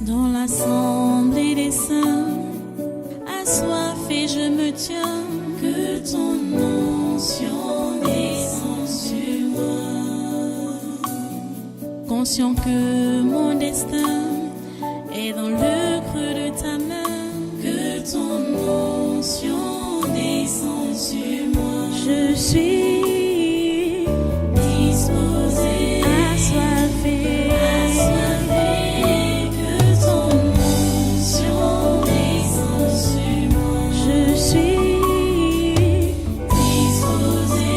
Dans l'assemblée des saints, assoiffé je me tiens, que ton onction descende sur moi. Conscient que mon destin est dans le creux de ta main, que ton onction descende sur moi. Je suis disposé, assoiffé, que ton onction descende sur moi. Je suis disposé,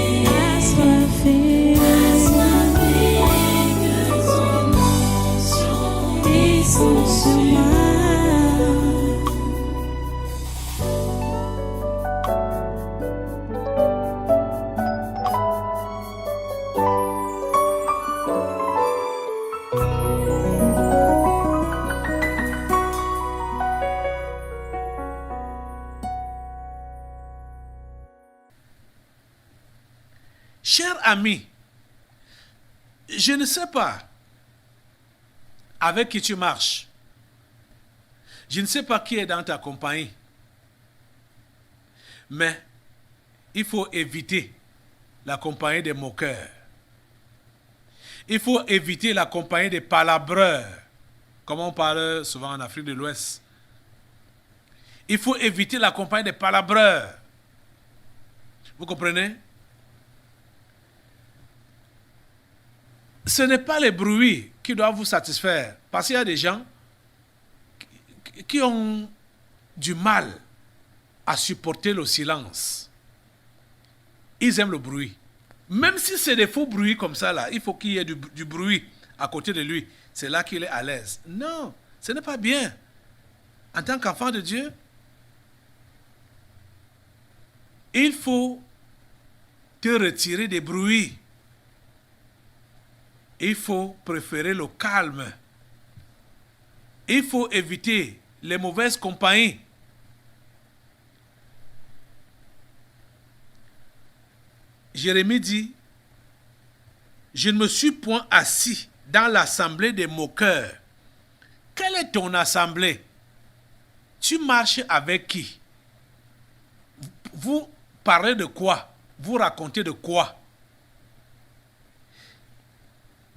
assoiffé, que ton onction descende sur moi. Cher ami, je ne sais pas avec qui tu marches. Je ne sais pas qui est dans ta compagnie. Mais il faut éviter la compagnie des moqueurs. Il faut éviter la compagnie des palabreurs, comme on parle souvent en Afrique de l'Ouest. Il faut éviter la compagnie des palabreurs. Vous comprenez? Ce n'est pas les bruits qui doivent vous satisfaire. Parce qu'il y a des gens qui ont du mal à supporter le silence. Ils aiment le bruit. Même si c'est des faux bruits comme ça, là, il faut qu'il y ait du bruit à côté de lui. C'est là qu'il est à l'aise. Non, ce n'est pas bien. En tant qu'enfant de Dieu, il faut te retirer des bruits. Il faut préférer le calme. Il faut éviter les mauvaises compagnies. Jérémie dit, je ne me suis point assis dans l'assemblée des moqueurs. Quelle est ton assemblée? Tu marches avec qui? Vous parlez de quoi? Vous racontez de quoi?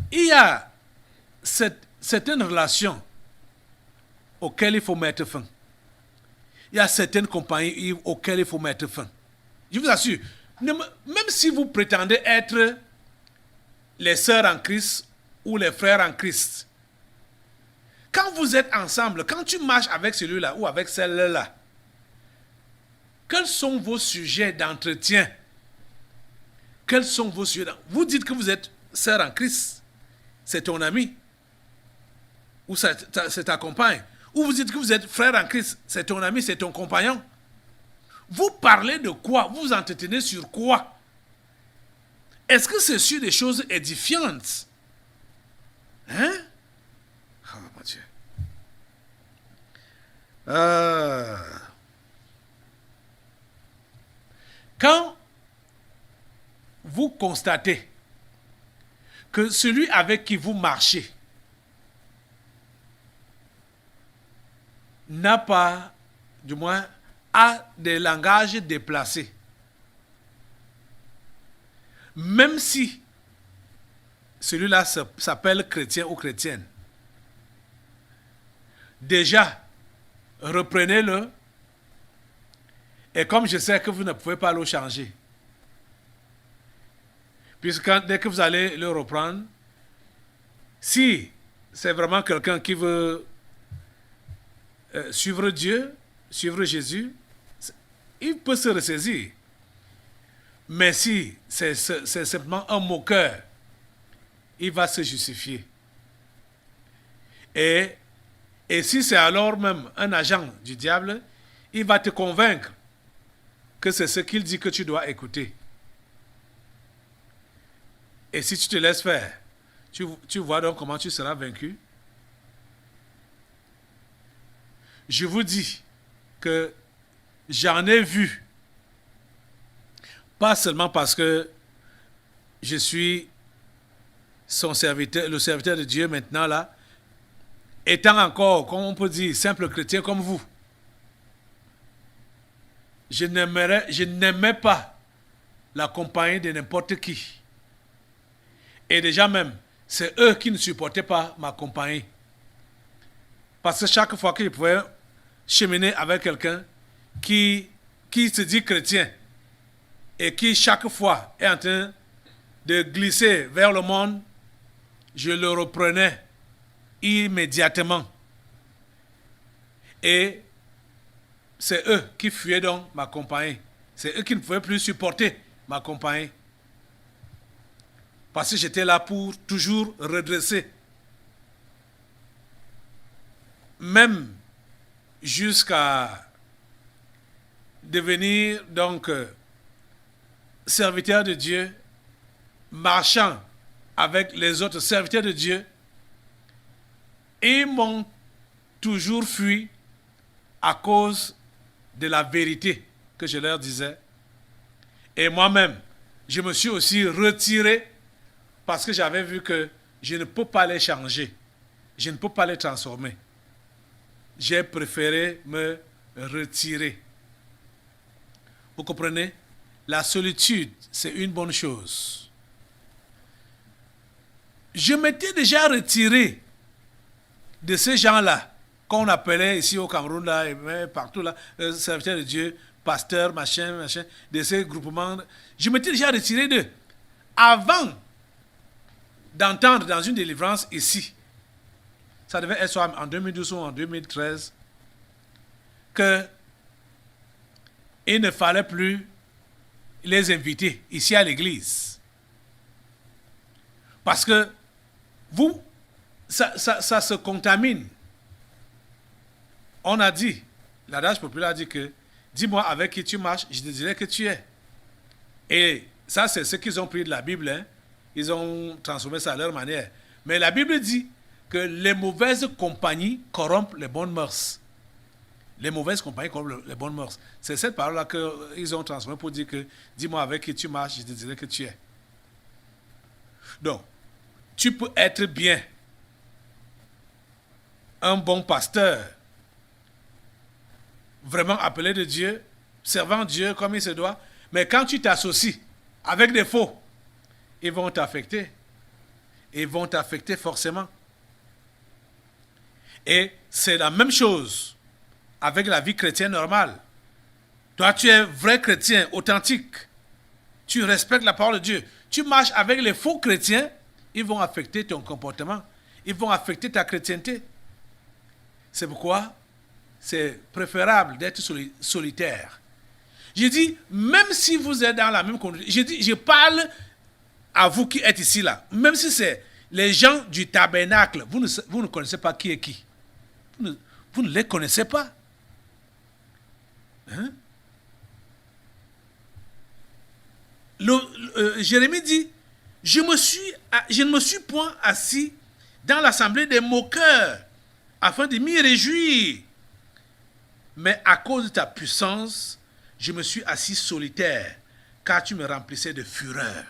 Il y a certaines relations auxquelles il faut mettre fin. Il y a certaines compagnies auxquelles il faut mettre fin. Je vous assure, même si vous prétendez être les sœurs en Christ ou les frères en Christ, quand vous êtes ensemble, quand tu marches avec celui-là ou avec celle-là, quels sont vos sujets d'entretien? Quels sont vos sujets d'entretien? Vous dites que vous êtes sœur en Christ. C'est ton ami, ou c'est ta compagne, ou vous dites que vous êtes frère en Christ, c'est ton ami, c'est ton compagnon. Vous parlez de quoi? Vous vous entretenez sur quoi? Est-ce que c'est sur des choses édifiantes? Hein? Oh mon Dieu. Quand vous constatez que celui avec qui vous marchez n'a pas, du moins, a des langages déplacés. Même si celui-là s'appelle chrétien ou chrétienne. Déjà, reprenez-le. Et comme je sais que vous ne pouvez pas le changer, puisque dès que vous allez le reprendre, si c'est vraiment quelqu'un qui veut suivre Dieu, suivre Jésus, il peut se ressaisir. Mais si c'est simplement un moqueur, il va se justifier. Et si c'est alors même un agent du diable, il va te convaincre que c'est ce qu'il dit que tu dois écouter. Et si tu te laisses faire, tu vois donc comment tu seras vaincu. Je vous dis que j'en ai vu, pas seulement parce que je suis son serviteur, le serviteur de Dieu maintenant là, étant encore, comme on peut dire, simple chrétien comme vous, je n'aimais pas la compagnie de n'importe qui. Et déjà même, c'est eux qui ne supportaient pas ma compagnie. Parce que chaque fois qu'ils pouvaient cheminer avec quelqu'un qui se dit chrétien et qui chaque fois est en train de glisser vers le monde, je le reprenais immédiatement. Et c'est eux qui fuyaient donc ma compagnie. C'est eux qui ne pouvaient plus supporter ma compagnie. Parce que j'étais là pour toujours redresser. Même jusqu'à devenir donc serviteur de Dieu, marchant avec les autres serviteurs de Dieu, ils m'ont toujours fui à cause de la vérité que je leur disais. Et moi-même, je me suis aussi retiré parce que j'avais vu que je ne peux pas les changer. Je ne peux pas les transformer. J'ai préféré me retirer. Vous comprenez? La solitude, c'est une bonne chose. Je m'étais déjà retiré de ces gens-là, qu'on appelait ici au Cameroun, là, et partout là, serviteurs de Dieu, pasteurs, machin, de ces groupements. Je m'étais déjà retiré d'eux. Avant d'entendre dans une délivrance ici, ça devait être soit en 2012 ou en 2013, que il ne fallait plus les inviter ici à l'église. Parce que vous, ça se contamine. On a dit, l'adage populaire a dit que dis-moi avec qui tu marches, je te dirai que tu es. Et ça, c'est ce qu'ils ont pris de la Bible. Hein. Ils ont transformé ça à leur manière. Mais la Bible dit que les mauvaises compagnies corrompent les bonnes mœurs. Les mauvaises compagnies corrompent les bonnes mœurs. C'est cette parole-là qu'ils ont transformée pour dire que dis-moi avec qui tu marches, je te dirai que tu es. Donc, tu peux être bien un bon pasteur, vraiment appelé de Dieu, servant Dieu comme il se doit, mais quand tu t'associes avec des faux, ils vont t'affecter. Ils vont t'affecter forcément. Et c'est la même chose avec la vie chrétienne normale. Toi, tu es vrai chrétien, authentique. Tu respectes la parole de Dieu. Tu marches avec les faux chrétiens, ils vont affecter ton comportement. Ils vont affecter ta chrétienté. C'est pourquoi c'est préférable d'être solitaire. Je dis, même si vous êtes dans la même condition, je parle à vous qui êtes ici là, même si c'est les gens du tabernacle, vous ne connaissez pas qui est qui. Vous ne les connaissez pas. Hein? Jérémie dit, je ne me suis point assis dans l'assemblée des moqueurs afin de m'y réjouir. Mais à cause de ta puissance, je me suis assis solitaire, car tu me remplissais de fureur.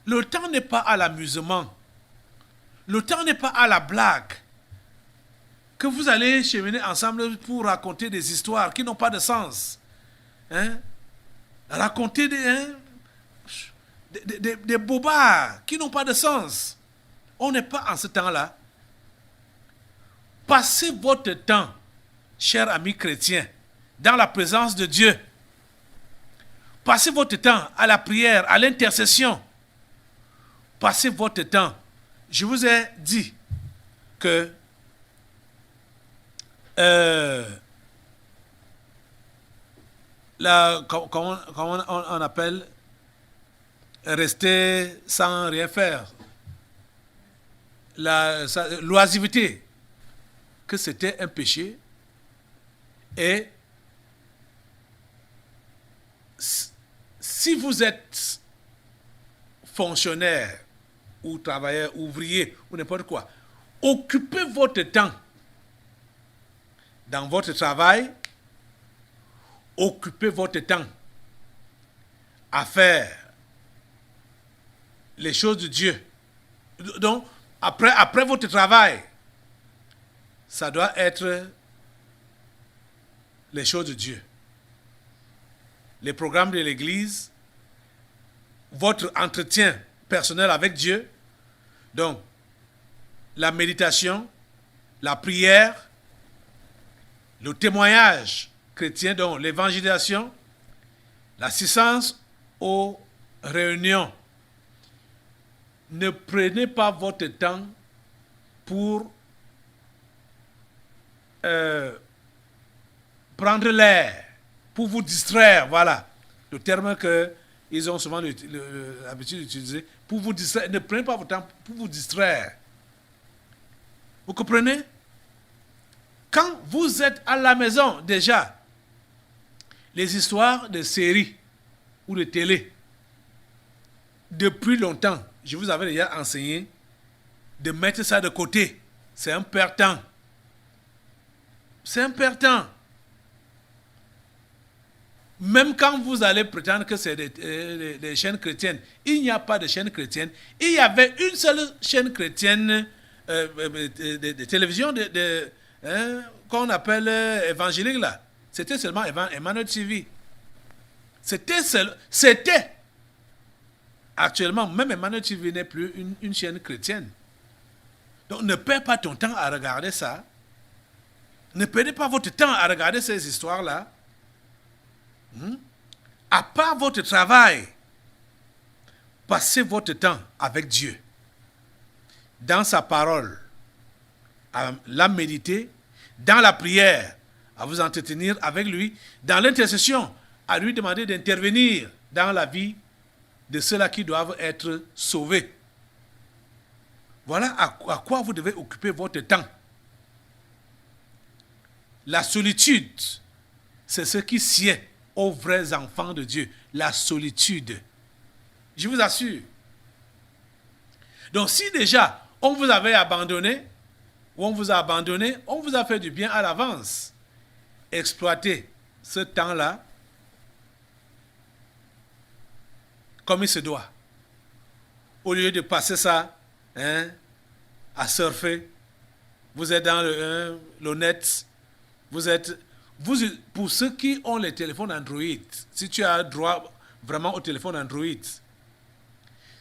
Le temps n'est pas à l'amusement. Le temps n'est pas à la blague. Que vous allez cheminer ensemble pour raconter des histoires qui n'ont pas de sens. Hein? Raconter des bobards qui n'ont pas de sens. On n'est pas en ce temps-là. Passez votre temps, chers amis chrétiens, dans la présence de Dieu. Passez votre temps à la prière, à l'intercession. Passez votre temps. Je vous ai dit que comment on appelle rester sans rien faire, l'oisiveté, que c'était un péché. Et si vous êtes fonctionnaire ou travailleur, ouvrier ou n'importe quoi, occupez votre temps dans votre travail, occupez votre temps à faire les choses de Dieu. Donc, après votre travail, ça doit être les choses de Dieu. Les programmes de l'Église, votre entretien personnel avec Dieu, donc la méditation, la prière, le témoignage chrétien, donc l'évangélisation, l'assistance aux réunions. Ne prenez pas votre temps pour prendre l'air, pour vous distraire, voilà, le terme qu'ils ont souvent l'habitude d'utiliser, pour vous distraire. Ne prenez pas votre temps pour vous distraire. Vous comprenez? Quand vous êtes à la maison, déjà, les histoires de séries ou de télé, depuis longtemps, je vous avais déjà enseigné de mettre ça de côté. C'est un perte temps. C'est un perte temps. Même quand vous allez prétendre que c'est des chaînes chrétiennes, il n'y a pas de chaîne chrétienne. Il y avait une seule chaîne chrétienne de télévision qu'on appelle évangélique là. C'était seulement Emmanuel TV. C'était. Actuellement, même Emmanuel TV n'est plus une chaîne chrétienne. Donc ne perds pas ton temps à regarder ça. Ne perdez pas votre temps à regarder ces histoires-là. À part votre travail, passez votre temps avec Dieu. Dans sa parole, à la méditer, dans la prière, à vous entretenir avec lui, dans l'intercession, à lui demander d'intervenir dans la vie de ceux-là qui doivent être sauvés. Voilà à quoi vous devez occuper votre temps. La solitude, c'est ce qui sied aux vrais enfants de Dieu. La solitude. Je vous assure. Donc si déjà on vous avait abandonné, ou on vous a abandonné, on vous a fait du bien à l'avance. Exploitez ce temps-là comme il se doit. Au lieu de passer ça à surfer, vous êtes dans le net, pour ceux qui ont les téléphones Android, si tu as droit vraiment au téléphone Android,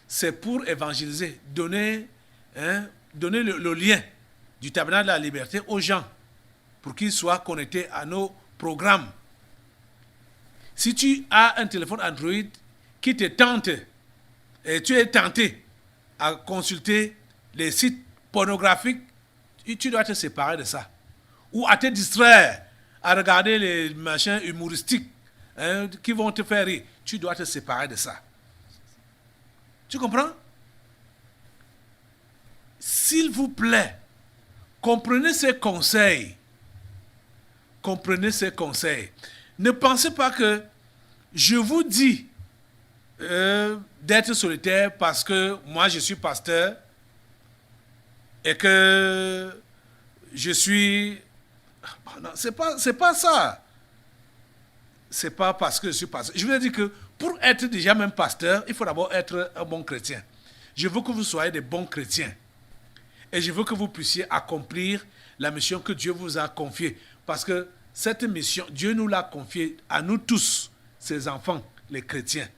c'est pour évangéliser, donner le lien du tabernacle de la liberté aux gens pour qu'ils soient connectés à nos programmes. Si tu as un téléphone Android qui te tente et tu es tenté à consulter les sites pornographiques, tu dois te séparer de ça. Ou à te distraire à regarder les machins humoristiques qui vont te faire rire. Tu dois te séparer de ça. Tu comprends? S'il vous plaît, comprenez ces conseils. Comprenez ces conseils. Ne pensez pas que je vous dis d'être solitaire parce que moi je suis pasteur et que je suis... Non, c'est pas ça. C'est pas parce que je suis pasteur. Je vous ai dit que pour être déjà même pasteur, il faut d'abord être un bon chrétien. Je veux que vous soyez des bons chrétiens. Et je veux que vous puissiez accomplir la mission que Dieu vous a confiée. Parce que cette mission, Dieu nous l'a confiée à nous tous, ses enfants, les chrétiens.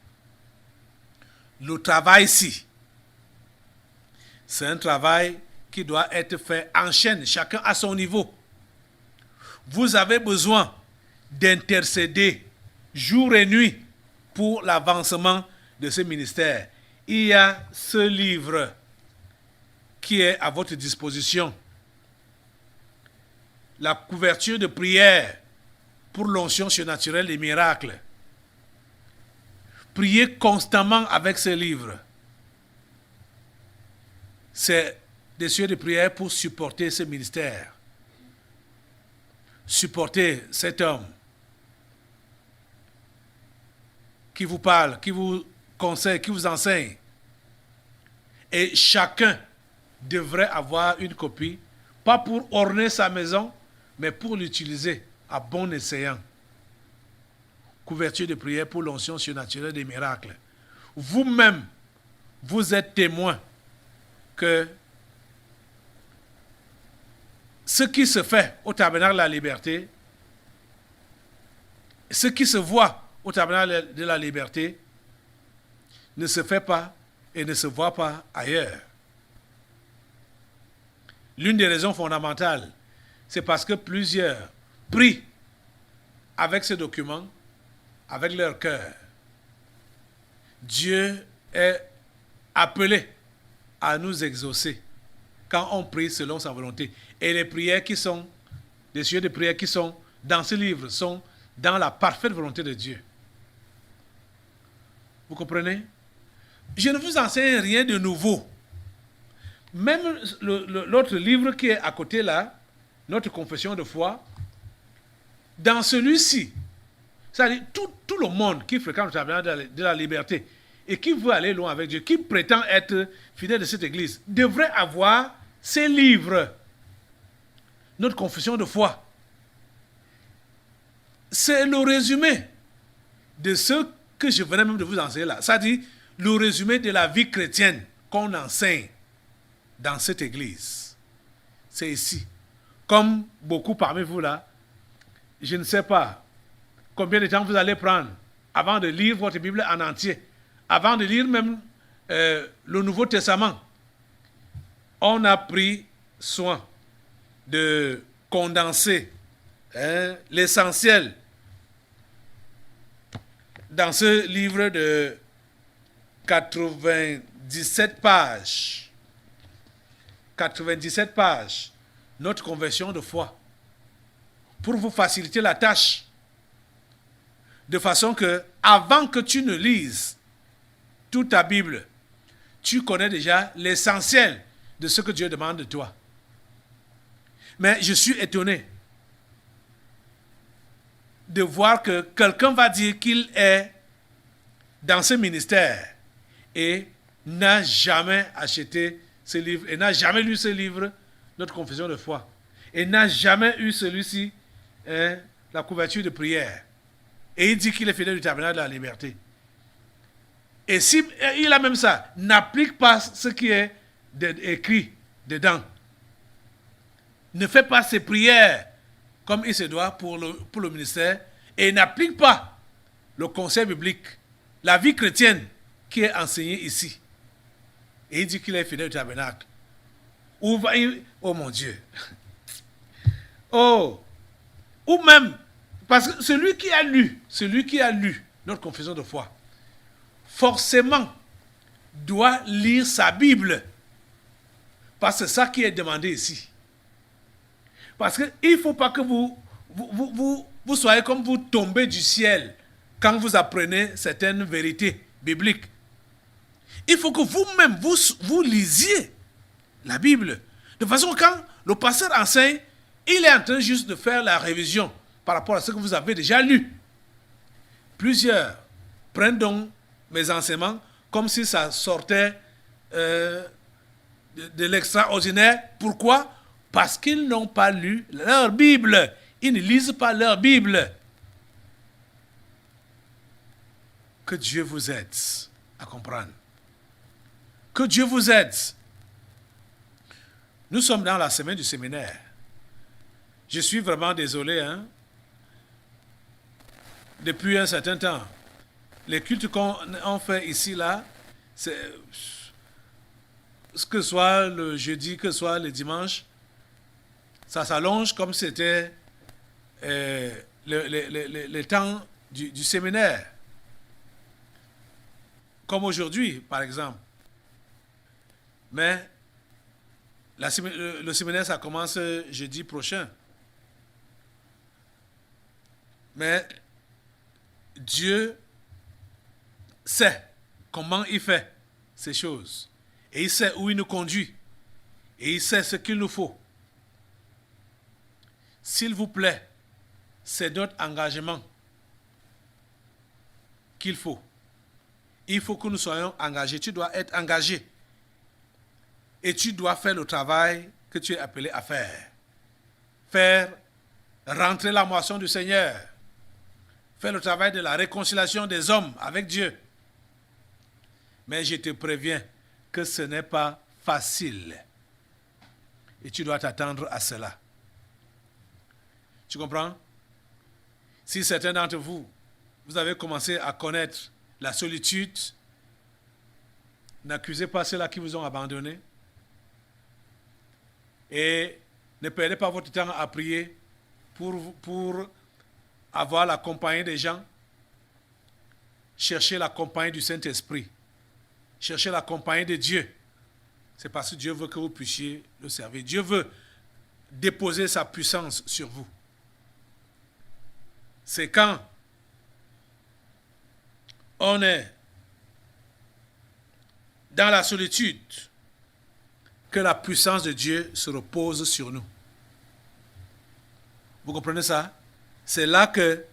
Le travail ici, c'est un travail qui doit être fait en chaîne, chacun à son niveau. Vous avez besoin d'intercéder jour et nuit pour l'avancement de ce ministère. Il y a ce livre qui est à votre disposition. La couverture de prière pour l'onction surnaturelle des miracles. Priez constamment avec ce livre. C'est des sujets de prière pour supporter ce ministère. Supporter cet homme qui vous parle, qui vous conseille, qui vous enseigne. Et chacun devrait avoir une copie, pas pour orner sa maison, mais pour l'utiliser à bon escient. Couverture de prière pour l'onction surnaturelle des miracles. Vous-même, vous êtes témoin que ce qui se fait au tabernacle de la liberté, ce qui se voit au tabernacle de la liberté, ne se fait pas et ne se voit pas ailleurs. L'une des raisons fondamentales, c'est parce que plusieurs prient avec ce document, avec leur cœur. Dieu est appelé à nous exaucer quand on prie selon sa volonté. Et les prières qui sont, les sujets de prière qui sont dans ce livre sont dans la parfaite volonté de Dieu. Vous comprenez? Je ne vous enseigne rien de nouveau. Même l'autre livre qui est à côté là, notre confession de foi, dans celui-ci, c'est-à-dire tout le monde qui fréquente le tabernacle de la liberté et qui veut aller loin avec Dieu, qui prétend être fidèle de cette église, devrait avoir ces livres. Notre confession de foi. C'est le résumé de ce que je venais même de vous enseigner là. C'est-à-dire le résumé de la vie chrétienne qu'on enseigne dans cette église. C'est ici. Comme beaucoup parmi vous là, je ne sais pas combien de temps vous allez prendre avant de lire votre Bible en entier, avant de lire même le Nouveau Testament. On a pris soin de condenser l'essentiel dans ce livre de 97 pages. 97 pages, notre conversion de foi, pour vous faciliter la tâche, de façon que, avant que tu ne lises toute ta Bible, tu connais déjà l'essentiel de ce que Dieu demande de toi. Mais je suis étonné de voir que quelqu'un va dire qu'il est dans ce ministère et n'a jamais acheté ce livre, et n'a jamais lu ce livre, notre confession de foi, et n'a jamais eu celui-ci, la couverture de prière. Et il dit qu'il est fidèle du tabernacle de la liberté. Et si il a même ça, n'applique pas ce qui est écrit dedans. Ne fait pas ses prières comme il se doit pour le ministère et n'applique pas le conseil biblique, la vie chrétienne qui est enseignée ici. Et il dit qu'il est fidèle au tabernacle. Où va il? Oh mon Dieu. Oh. Ou même, parce que celui qui a lu notre confession de foi, forcément doit lire sa Bible. Parce que c'est ça qui est demandé ici. Parce qu'il ne faut pas que vous soyez comme vous tombez du ciel quand vous apprenez certaines vérités bibliques. Il faut que vous-même, vous lisiez la Bible. De façon que quand le pasteur enseigne, il est en train juste de faire la révision par rapport à ce que vous avez déjà lu. Plusieurs prennent donc mes enseignements comme si ça sortait de l'extraordinaire. Pourquoi? Parce qu'ils n'ont pas lu leur Bible. Ils ne lisent pas leur Bible. Que Dieu vous aide à comprendre. Que Dieu vous aide. Nous sommes dans la semaine du séminaire. Je suis vraiment désolé. Depuis un certain temps, les cultes qu'on fait ici, là, c'est, que ce soit le jeudi, que ce soit le dimanche, ça s'allonge comme c'était le temps du séminaire. Comme aujourd'hui, par exemple. Mais le séminaire, ça commence jeudi prochain. Mais Dieu sait comment il fait ces choses. Et il sait où il nous conduit. Et il sait ce qu'il nous faut. S'il vous plaît, c'est notre engagement qu'il faut. Il faut que nous soyons engagés. Tu dois être engagé. Et tu dois faire le travail que tu es appelé à faire. Faire rentrer la moisson du Seigneur. Faire le travail de la réconciliation des hommes avec Dieu. Mais je te préviens que ce n'est pas facile. Et tu dois t'attendre à cela. Tu comprends? Si certains d'entre vous, vous avez commencé à connaître la solitude, n'accusez pas ceux-là qui vous ont abandonné. Et ne perdez pas votre temps à prier pour avoir la compagnie des gens. Cherchez la compagnie du Saint-Esprit. Cherchez la compagnie de Dieu. C'est parce que Dieu veut que vous puissiez le servir. Dieu veut déposer sa puissance sur vous. C'est quand on est dans la solitude que la puissance de Dieu se repose sur nous. Vous comprenez ça? C'est là que,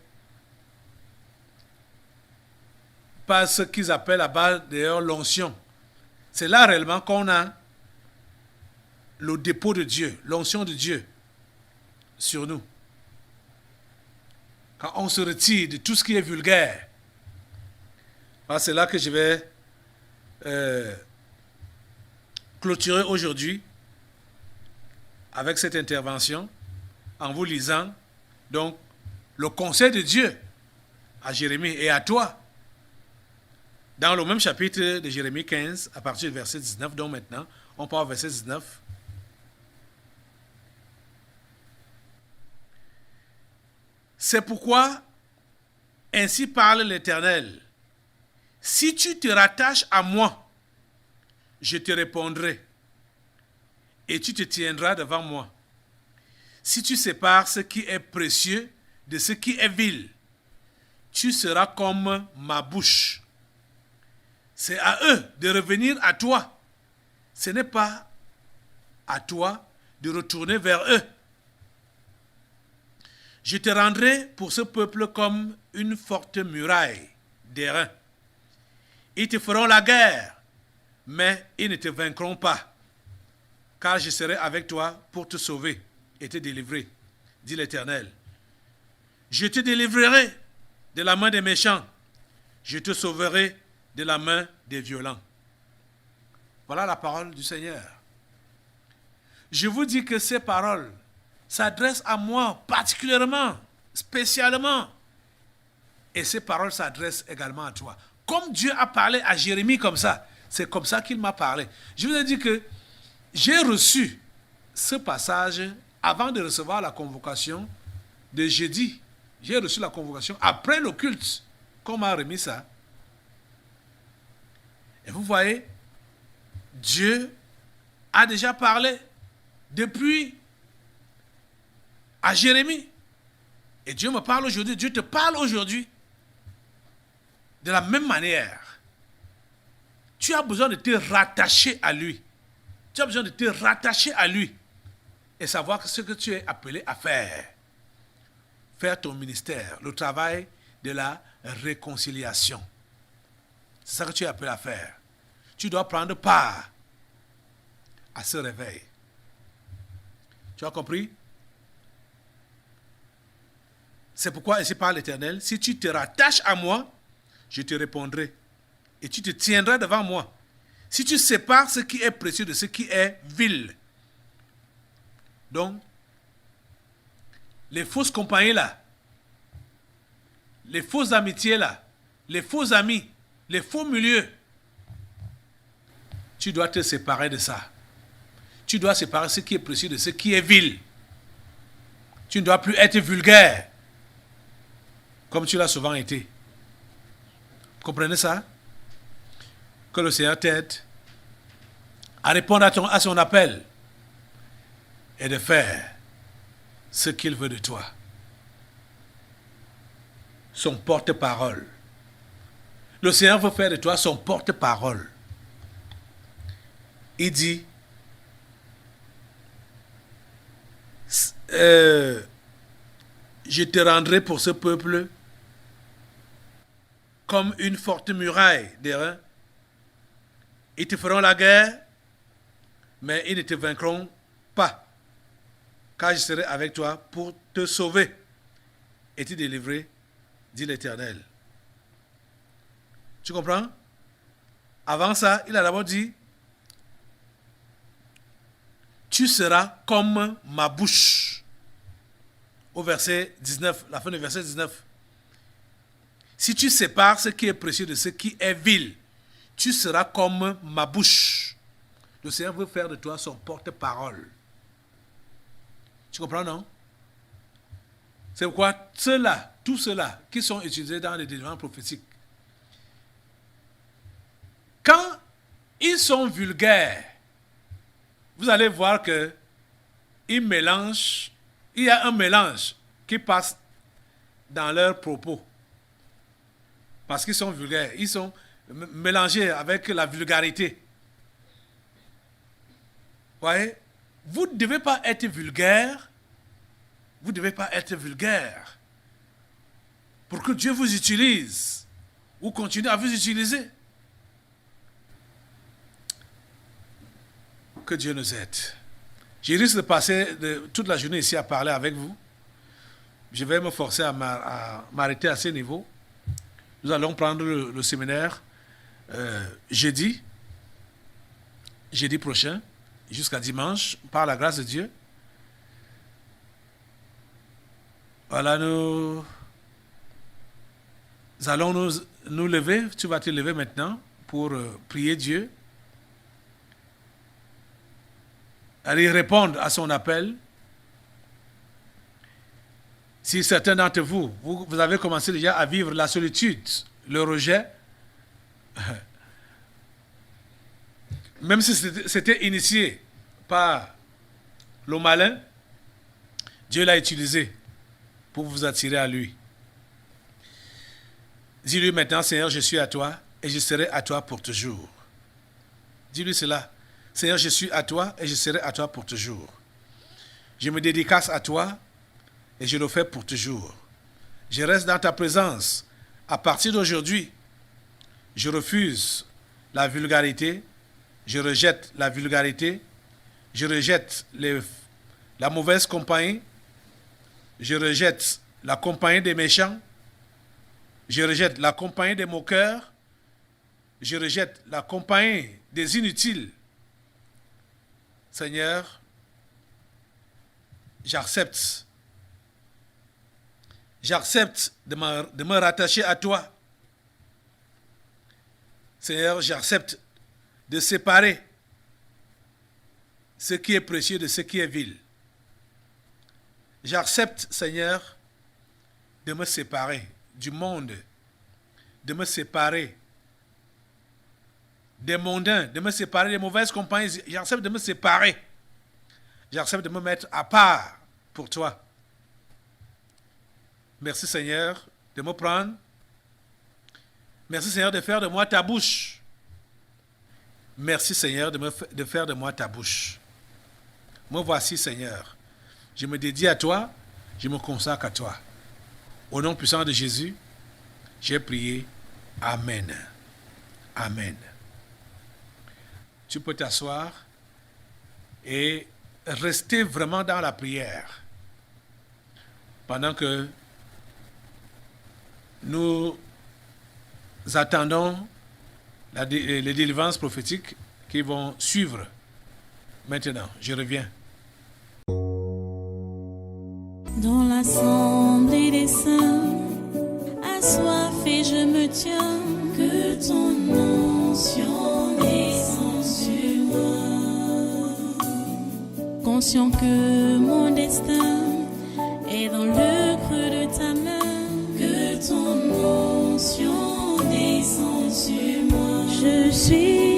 par ce qu'ils appellent là-bas d'ailleurs l'onction, c'est là réellement qu'on a le dépôt de Dieu, l'onction de Dieu sur nous. Quand on se retire de tout ce qui est vulgaire, c'est là que je vais clôturer aujourd'hui avec cette intervention en vous lisant donc le conseil de Dieu à Jérémie et à toi dans le même chapitre de Jérémie 15 à partir du verset 19. Donc maintenant on part au verset 19. C'est pourquoi ainsi parle l'Éternel. Si tu te rattaches à moi, je te répondrai et tu te tiendras devant moi. Si tu sépares ce qui est précieux de ce qui est vil, tu seras comme ma bouche. C'est à eux de revenir à toi. Ce n'est pas à toi de retourner vers eux. Je te rendrai pour ce peuple comme une forte muraille d'airain. Ils te feront la guerre, mais ils ne te vaincront pas, car je serai avec toi pour te sauver et te délivrer, dit l'Éternel. Je te délivrerai de la main des méchants, je te sauverai de la main des violents. Voilà la parole du Seigneur. Je vous dis que ces paroles s'adressent à moi particulièrement, spécialement. Et ces paroles s'adressent également à toi. Comme Dieu a parlé à Jérémie comme ça, c'est comme ça qu'il m'a parlé. Je vous ai dit que j'ai reçu ce passage avant de recevoir la convocation de jeudi. J'ai reçu la convocation après le culte qu'on m'a remis ça. Et vous voyez, Dieu a déjà parlé depuis à Jérémie. Et Dieu me parle aujourd'hui, Dieu te parle aujourd'hui. De la même manière, tu as besoin de te rattacher à lui. Tu as besoin de te rattacher à lui et savoir ce que tu es appelé à faire. Faire ton ministère, le travail de la réconciliation. C'est ça que tu es appelé à faire. Tu dois prendre part à ce réveil. Tu as compris? C'est pourquoi ainsi parle l'Éternel, si tu te rattaches à moi, je te répondrai et tu te tiendras devant moi. Si tu sépares ce qui est précieux de ce qui est vil. Donc, les fausses compagnies là, les fausses amitiés là, les faux amis, les faux milieux, tu dois te séparer de ça. Tu dois séparer ce qui est précieux de ce qui est vil. Tu ne dois plus être vulgaire, comme tu l'as souvent été. Comprenez ça? Que le Seigneur t'aide à répondre à son appel et de faire ce qu'il veut de toi. Son porte-parole. Le Seigneur veut faire de toi son porte-parole. Il dit, je te rendrai pour ce peuple comme une forte muraille d'airain. Ils te feront la guerre, mais ils ne te vaincront pas, car je serai avec toi pour te sauver et te délivrer, dit l'Éternel. Tu comprends? Avant ça, il a d'abord dit, tu seras comme ma bouche. au verset 19, la fin du verset 19. Si tu sépares ce qui est précieux de ce qui est vil, tu seras comme ma bouche. Le Seigneur veut faire de toi son porte-parole. Tu comprends, non? C'est pourquoi tous ceux-là qui sont utilisés dans les délivrances prophétiques, quand ils sont vulgaires, vous allez voir que il y a un mélange qui passe dans leurs propos. Parce qu'ils sont vulgaires, ils sont mélangés avec la vulgarité. Voyez, vous ne devez pas être vulgaire. Vous ne devez pas être vulgaire pour que Dieu vous utilise ou continue à vous utiliser. Que Dieu nous aide. Je risque de passer toute la journée ici à parler avec vous. Je vais me forcer à m'arrêter à ce niveau. Nous allons prendre le séminaire jeudi prochain, jusqu'à dimanche, par la grâce de Dieu. Voilà, nous allons nous lever. Tu vas te lever maintenant pour prier Dieu. Aller répondre à son appel. Si certains d'entre vous avez commencé déjà à vivre la solitude, le rejet, même si c'était initié par le malin, Dieu l'a utilisé pour vous attirer à lui. Dis-lui maintenant, Seigneur, je suis à toi et je serai à toi pour toujours. Dis-lui cela. Seigneur, je suis à toi et je serai à toi pour toujours. Je me dédicace à toi et je le fais pour toujours. Je reste dans ta présence. À partir d'aujourd'hui, je refuse la vulgarité, je rejette la vulgarité, je rejette la mauvaise compagnie, je rejette la compagnie des méchants, je rejette la compagnie des moqueurs, je rejette la compagnie des inutiles. Seigneur, j'accepte de me rattacher à toi. Seigneur, j'accepte de séparer ce qui est précieux de ce qui est vil. J'accepte, Seigneur, de me séparer du monde, de me séparer des mondains, de me séparer des mauvaises compagnies. J'accepte de me séparer. J'accepte de me mettre à part pour toi. Merci Seigneur de me prendre. Merci Seigneur de faire de moi ta bouche. Merci Seigneur de faire de moi ta bouche. Me voici Seigneur. Je me dédie à toi. Je me consacre à toi. Au nom puissant de Jésus, j'ai prié. Amen. Amen. Tu peux t'asseoir et rester vraiment dans la prière pendant que nous attendons les délivrances prophétiques qui vont suivre. Maintenant, je reviens. Dans l'assemblée des saints, assoiffé je me tiens, que ton onction descende sur moi. Conscient que mon destin est dans le creux de ta main, que ton onction descende sur moi. Je suis